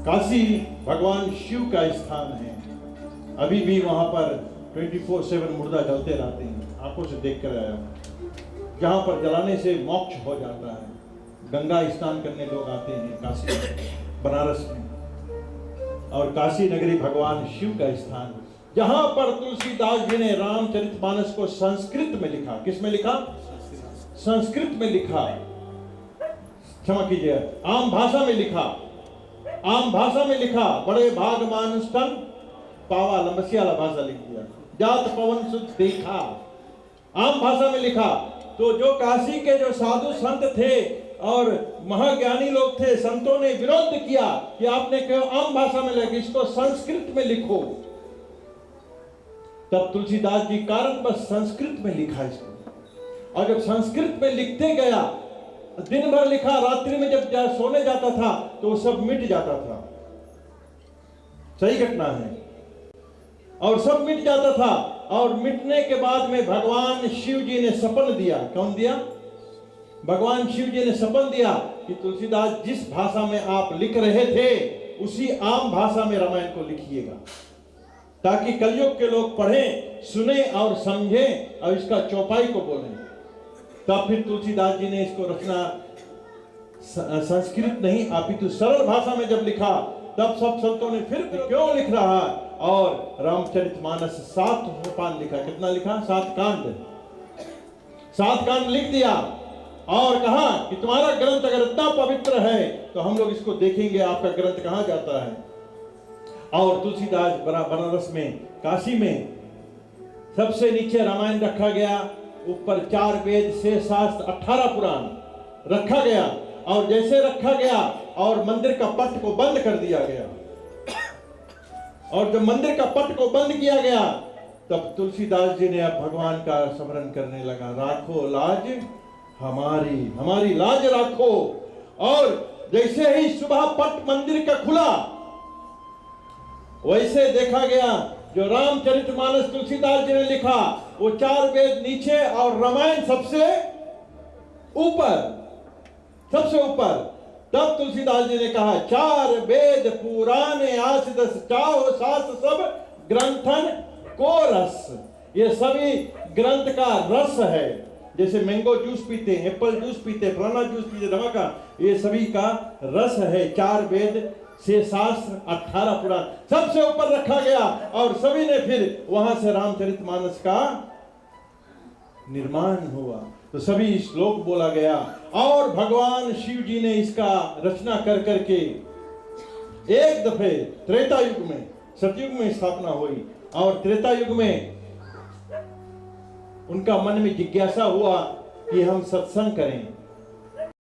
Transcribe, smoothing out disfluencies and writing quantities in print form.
काशी भगवान शिव का स्थान है। अभी भी वहां पर 24/7 मुर्दा जलते रहते हैं, आंखों से देख कर आया हूं। जहां पर जलाने से मोक्ष हो जाता है। गंगा स्नान करने लोग आते हैं काशी बनारस में, और काशी नगरी भगवान शिव का स्थान, जहां पर तुलसीदास जी ने रामचरितमानस को संस्कृत में लिखा। किस में लिखा? संस्कृत में लिखा, क्षमा कीजिए, आम भाषा में लिखा। आम भाषा में लिखा, बड़े भाग मानुष तन पावा, लंबसियाला भाषा लिख दिया, जात पवन सुध देखा, आम भाषा में लिखा। तो जो काशी के जो साधु संत थे और महाज्ञानी लोग थे, संतों ने विरोध किया कि आपने क्यों आम भाषा में लिखा, इसको संस्कृत में लिखो। तब तुलसीदास जी कारण बस संस्कृत में लिखा इसको, और जब संस्कृत में लिखते गया, दिन भर लिखा, रात्रि में जब सोने जाता था तो वो सब मिट जाता था। सही घटना है। और सब मिट जाता था, और मिटने के बाद में भगवान शिव जी ने सपन दिया। कौन दिया? भगवान शिव जी ने सपन दिया कि तुलसीदास जिस भाषा में आप लिख रहे थे उसी आम भाषा में रामायण को लिखिएगा, ताकि कलयुग के लोग पढ़ें, सुने और समझें और इसका चौपाई को बोलें। तब फिर तुलसीदास जी ने इसको रचना संस्कृत नहीं अपितु सरल भाषा में जब लिखा, तब सब संतों ने फिर क्यों लिख रहा है, और रामचरितमानस 7 सोपान लिखा। कितना लिखा? 7 कांड। 7 कांड लिख दिया और कहा कि तुम्हारा ग्रंथ अगर इतना पवित्र है तो हम लोग इसको देखेंगे आपका ग्रंथ कहां जाता है। और तुलसीदास बनारस में, काशी में सबसे नीचे रामायण रखा गया, ऊपर 4 वेद, 6 शास्त्र, 18 पुराण रखा गया। और जैसे रखा गया और मंदिर का पट को बंद कर दिया गया, और जब मंदिर का पट को बंद किया गया, तब तुलसीदास जी ने अब भगवान का स्मरण करने लगा। राखो लाज हमारी, हमारी लाज राखो। और जैसे ही सुबह पट मंदिर का खुला, वैसे देखा गया जो रामचरितमानस तुलसीदास जी ने लिखा, वो 4 वेद नीचे और रामायण सबसे ऊपर, सबसे ऊपर। तब तुलसीदास जी ने कहा, 4 वेद पुराने आस 10 चाहो शास्त्र सब ग्रंथन को रस। ये सभी ग्रंथ का रस है। जैसे मैंगो जूस पीते, एप्पल जूस पीते, फलाना जूस पीते, दवा का, ये सभी का रस है। 4 वेद, 6 शास्त्र, 18 पुराण सबसे ऊपर रखा गया। और सभी ने फिर वहां से रामचरितमानस का निर्माण हुआ। तो सभी श्लोक बोला गया, और भगवान शिव जी ने इसका रचना कर करके एक दफे त्रेता युग में, सतयुग में स्थापना हुई। और त्रेता युग में उनका मन में जिज्ञासा हुआ कि हम सत्संग करें,